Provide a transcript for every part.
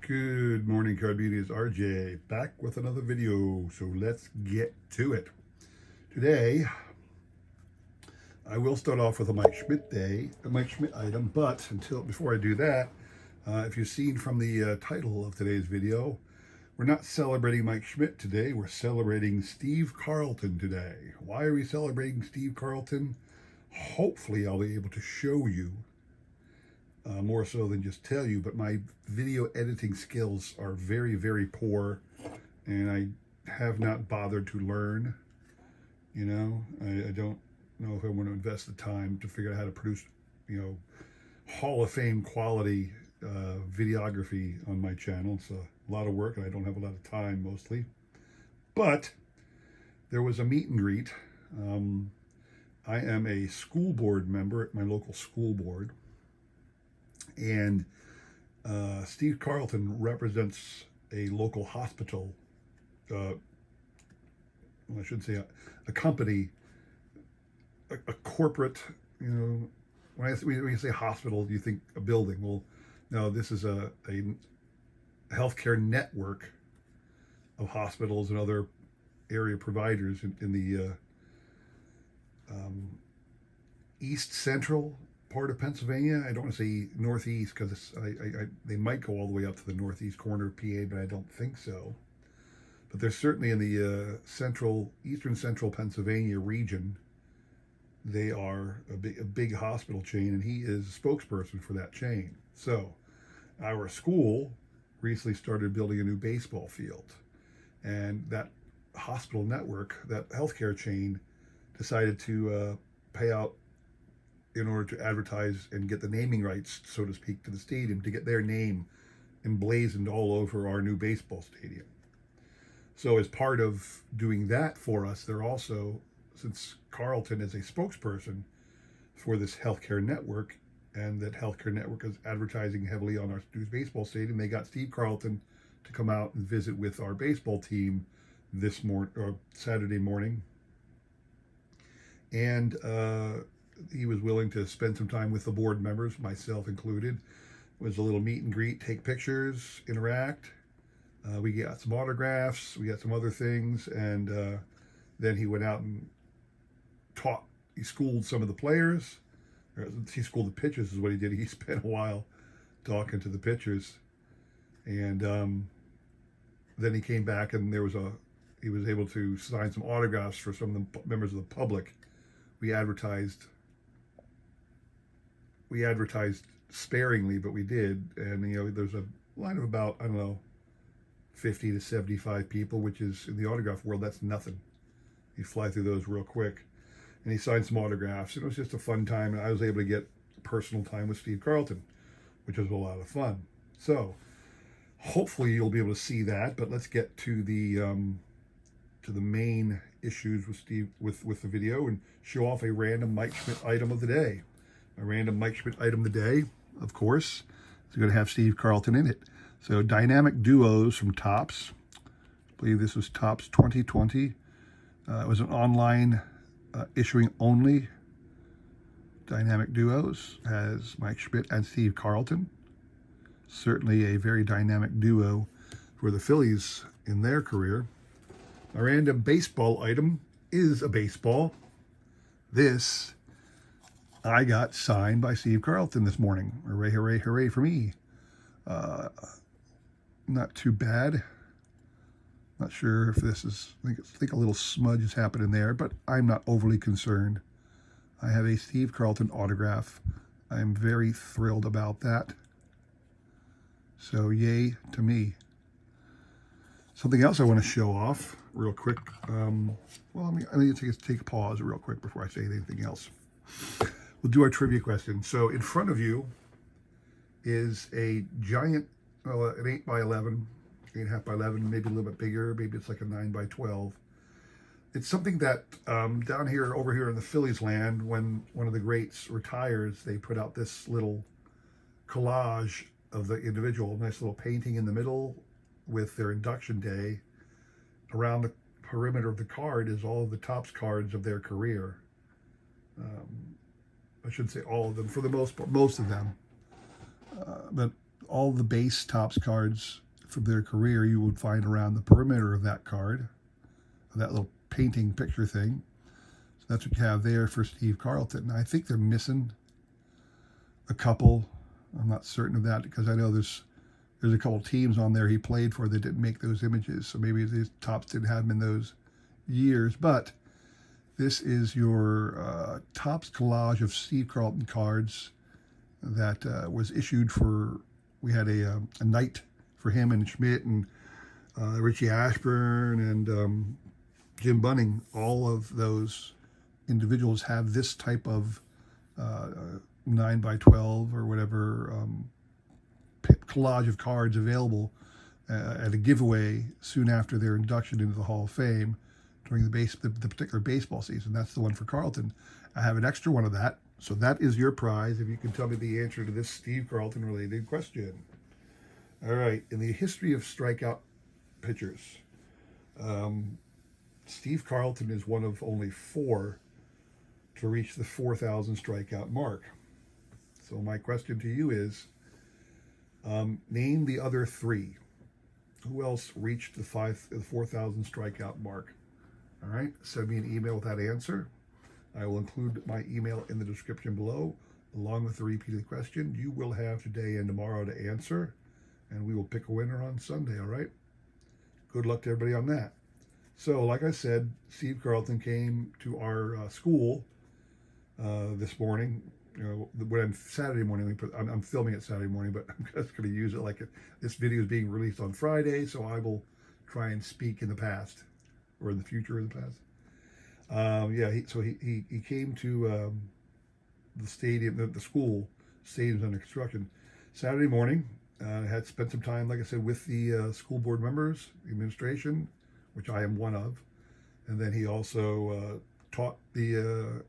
Good morning, Card Beauties. RJ back with another video. So let's get to it. Today, I will start off with a Mike Schmidt item. But before I do that, if you've seen from the title of today's video, we're not celebrating Mike Schmidt today. We're celebrating Steve Carlton today. Why are we celebrating Steve Carlton? Hopefully, I'll be able to show you. More so than just tell you, but my video editing skills are very, very poor, and I have not bothered to learn. I don't know if I want to invest the time to figure out how to produce, Hall of Fame quality videography on my channel. It's a lot of work, and I don't have a lot of time mostly. But there was a meet and greet. I am a school board member at my local school board. And Steve Carlton represents a local hospital, well, I should say a company, a corporate, when you say hospital, you think a building. Well, no, this is a healthcare network of hospitals and other area providers in the East Central part of Pennsylvania. I don't want to say northeast because they might go all the way up to the northeast corner of PA, but I don't think so. But they're certainly in the eastern central Pennsylvania region. They are a big hospital chain, and he is a spokesperson for that chain. So our school recently started building a new baseball field, and that hospital network, that healthcare chain, decided to pay out in order to advertise and get the naming rights, so to speak, to the stadium, to get their name emblazoned all over our new baseball stadium. So as part of doing that for us, they're also, since Carlton is a spokesperson for this healthcare network, and that healthcare network is advertising heavily on our new baseball stadium, they got Steve Carlton to come out and visit with our baseball team this Saturday morning. And he was willing to spend some time with the board members, myself included. It was a little meet and greet, take pictures, interact. We got some autographs, we got some other things, and then he went out and he schooled some of the players. He schooled the pitchers is what he did. He spent a while talking to the pitchers. And then he came back, and he was able to sign some autographs for some of the members of the public. We advertised sparingly, but we did. And, there's a line of about, 50 to 75 people, which is, in the autograph world, that's nothing. You fly through those real quick. And he signed some autographs. It was just a fun time, and I was able to get personal time with Steve Carlton, which was a lot of fun. So hopefully you'll be able to see that, but let's get to the main issues with Steve, with the video, and show off a random Mike Schmidt item of the day. A random Mike Schmidt item of the day, of course, is going to have Steve Carlton in it. So dynamic duos from Topps. I believe this was Topps 2020. It was an online issuing only. Dynamic duos has Mike Schmidt and Steve Carlton. Certainly a very dynamic duo for the Phillies in their career. A random baseball item is a baseball. This I got signed by Steve Carlton this morning. Hooray, hooray, hooray for me. Not too bad. Not sure if this is, I think a little smudge has happened in there, but I'm not overly concerned. I have a Steve Carlton autograph. I am very thrilled about that. So yay to me. Something else I want to show off real quick. Well, I need to take a pause real quick before I say anything else. We'll do our trivia question. So in front of you is a giant, well, an 8 by 11, 8.5 by 11, maybe a little bit bigger. Maybe it's like a 9 by 12. It's something that over here in the Phillies land, when one of the greats retires, they put out this little collage of the individual, nice little painting in the middle with their induction day. Around the perimeter of the card is all of the Topps cards of their career. I shouldn't say all of them, for the most part, most of them. But all the base Topps cards from their career you would find around the perimeter of that card, that little painting picture thing. So that's what you have there for Steve Carlton. I think they're missing a couple. I'm not certain of that because I know there's a couple teams on there he played for that didn't make those images. So maybe the Topps didn't have him in those years. But this is your Topps collage of Steve Carlton cards that was issued for, we had a night for him and Schmidt and Richie Ashburn and Jim Bunning. All of those individuals have this type of 9x12 or whatever collage of cards available at a giveaway soon after their induction into the Hall of Fame during the particular baseball season. That's the one for Carlton. I have an extra one of that. So that is your prize if you can tell me the answer to this Steve Carlton related question. All right, in the history of strikeout pitchers, Steve Carlton is one of only 4 to reach the 4,000 strikeout mark. So my question to you is, name the other 3. Who else reached the 4,000 strikeout mark? All right, send me an email with that answer. I will include my email in the description below, along with the repeated question. You will have today and tomorrow to answer, and we will pick a winner on Sunday, all right? Good luck to everybody on that. So, like I said, Steve Carlton came to our school this morning. You know, Saturday morning, I'm filming it Saturday morning, but I'm just going to use it like this video is being released on Friday, so I will try and speak in the past, or in the future in the past. He came to the stadium, the school. Stadium's under construction. Saturday morning, had spent some time, like I said, with the school board members, the administration, which I am one of, and then he also taught the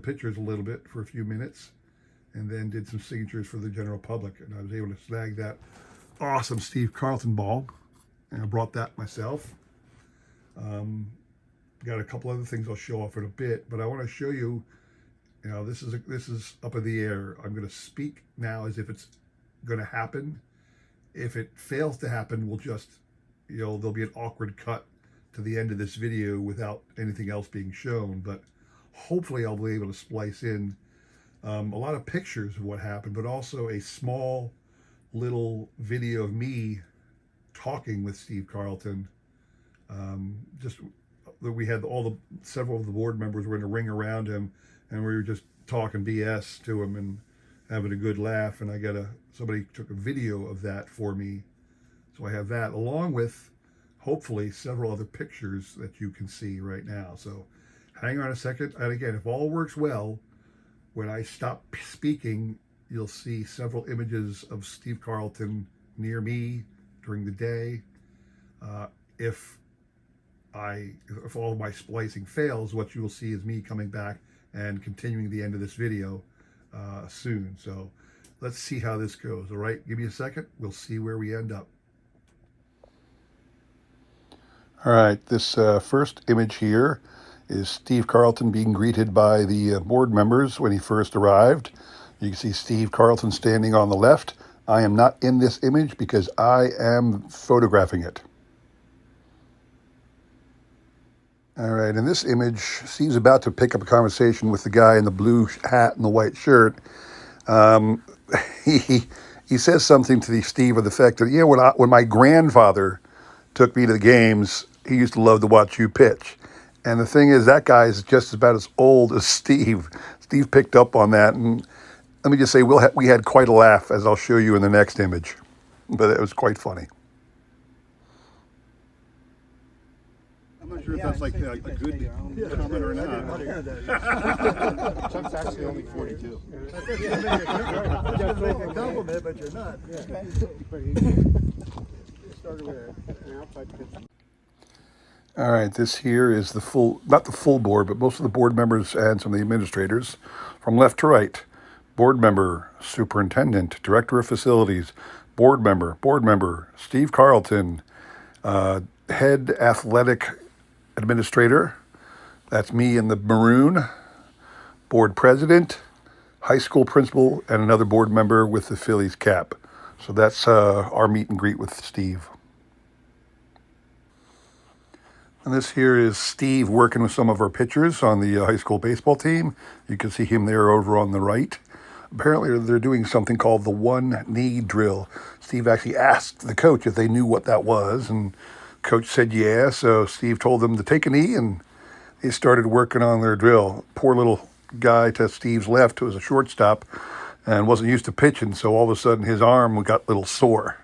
pitchers a little bit for a few minutes, and then did some signatures for the general public. And I was able to snag that awesome Steve Carlton ball, and I brought that myself. Got a couple other things I'll show off in a bit, but I want to show you, you know, this is up in the air. I'm going to speak now as if it's going to happen. If it fails to happen, we'll just, you know, there'll be an awkward cut to the end of this video without anything else being shown, but hopefully I'll be able to splice in a lot of pictures of what happened, but also a small little video of me talking with Steve Carlton. We had several of the board members were in a ring around him, and we were just talking BS to him and having a good laugh. And somebody took a video of that for me, so I have that along with hopefully several other pictures that you can see right now. So hang on a second, and again, if all works well, when I stop speaking, you'll see several images of Steve Carlton near me during the day. If all of my splicing fails, what you will see is me coming back and continuing the end of this video soon. So let's see how this goes. All right, give me a second. We'll see where we end up. All right, this first image here is Steve Carlton being greeted by the board members when he first arrived. You can see Steve Carlton standing on the left. I am not in this image because I am photographing it. All right, in this image, Steve's about to pick up a conversation with the guy in the blue hat and the white shirt. He says something to Steve of the fact that, you know, when my grandfather took me to the games, he used to love to watch you pitch. And the thing is, that guy is just about as old as Steve. Steve picked up on that, and let me just say, we had quite a laugh, as I'll show you in the next image. But it was quite funny. I'm not sure if that's like a good comment or not. Chuck's actually only 42. Just make a compliment, but you're not. All right, this here is not the full board, but most of the board members and some of the administrators from left to right. Board member, superintendent, director of facilities, board member, Steve Carlton, head athletic administrator, that's me in the maroon, board president, high school principal, and another board member with the Phillies cap. So that's our meet and greet with Steve. And this here is Steve working with some of our pitchers on the high school baseball team. You can see him there over on the right. Apparently they're doing something called the one knee drill. Steve actually asked the coach if they knew what that was, and coach said yeah, so Steve told them to take a knee, and they started working on their drill. Poor little guy to Steve's left, who was a shortstop and wasn't used to pitching, so all of a sudden his arm got a little sore.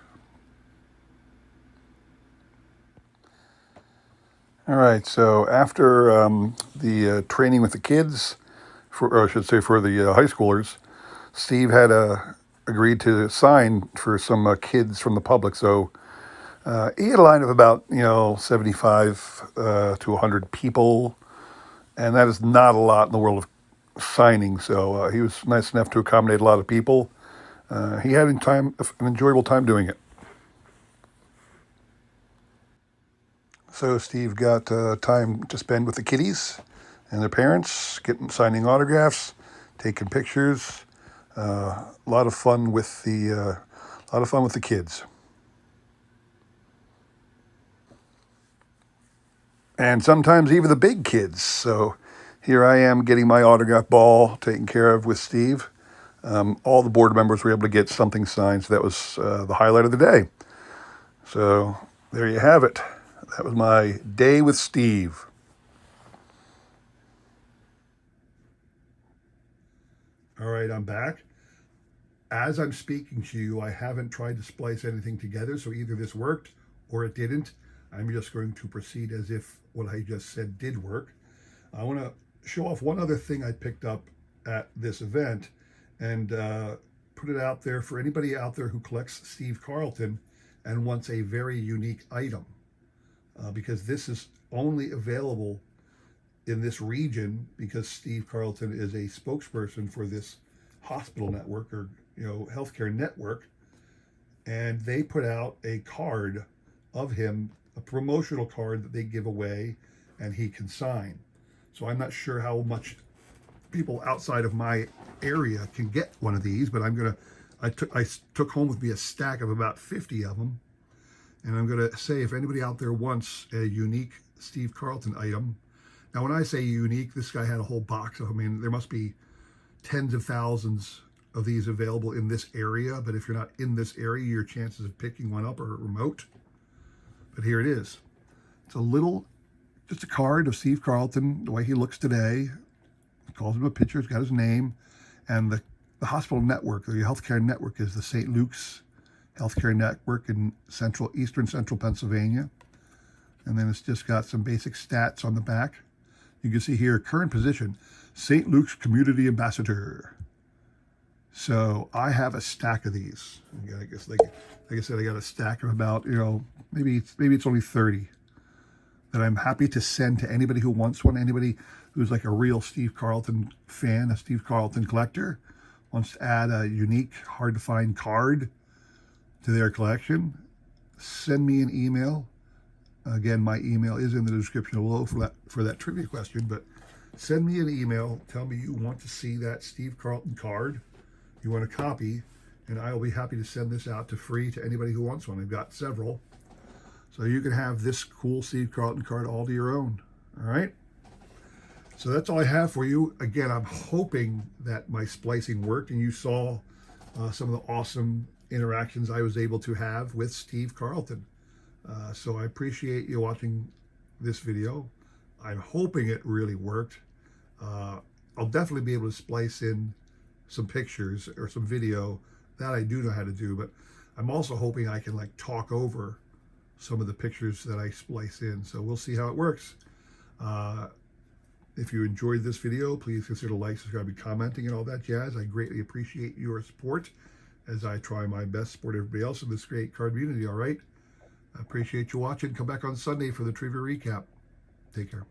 All right, so after the training with the kids, or I should say for the high schoolers, Steve had agreed to sign for some kids from the public. So he had a line of about 75 to 100 people, and that is not a lot in the world of signing. So he was nice enough to accommodate a lot of people. He had an enjoyable time doing it. So Steve got time to spend with the kiddies and their parents, signing autographs, taking pictures. A lot of fun with the kids, and sometimes even the big kids. So here I am getting my autograph ball taken care of with Steve. All the board members were able to get something signed, so that was the highlight of the day. So there you have it. That was my day with Steve. All right, I'm back. As I'm speaking to you, I haven't tried to splice anything together, so either this worked or it didn't. I'm just going to proceed as if what I just said did work. I want to show off one other thing I picked up at this event and put it out there for anybody out there who collects Steve Carlton and wants a very unique item. Because this is only available in this region because Steve Carlton is a spokesperson for this hospital network or healthcare network, and they put out a card of him, a promotional card that they give away, and he can sign. So I'm not sure how much people outside of my area can get one of these, but I took home with me a stack of about 50 of them. And I'm going to say, if anybody out there wants a unique Steve Carlton item. Now, when I say unique, this guy had a whole box of them. I mean, there must be tens of thousands of these available in this area. But if you're not in this area, your chances of picking one up are remote. But here it is. It's just a card of Steve Carlton, the way he looks today. He calls him a picture. It's got his name. And the hospital network, the healthcare network, is the St. Luke's Healthcare Network in Eastern Central Pennsylvania. And then it's just got some basic stats on the back. You can see here, current position, St. Luke's Community Ambassador. So I have a stack of these. I guess, like I said, I got a stack of about, maybe it's only 30 that I'm happy to send to anybody who wants one, anybody who's like a real Steve Carlton fan, a Steve Carlton collector, wants to add a unique, hard to find card to their collection. Send me an email. Again, my email is in the description below for that trivia question, but send me an email. Tell me you want to see that Steve Carlton card. You want a copy, and I will be happy to send this out free to anybody who wants one. I've got several. So you can have this cool Steve Carlton card all to your own. All right? So that's all I have for you. Again, I'm hoping that my splicing worked and you saw some of the awesome interactions I was able to have with Steve Carlton. So I appreciate you watching this video. I'm hoping it really worked. I'll definitely be able to splice in some pictures or some video. That I do know how to do, but I'm also hoping I can talk over some of the pictures that I splice in. So we'll see how it works. If you enjoyed this video, please consider liking, subscribing, commenting, and all that jazz. I greatly appreciate your support as I try my best to support everybody else in this great card community, all right? I appreciate you watching. Come back on Sunday for the trivia recap. Take care.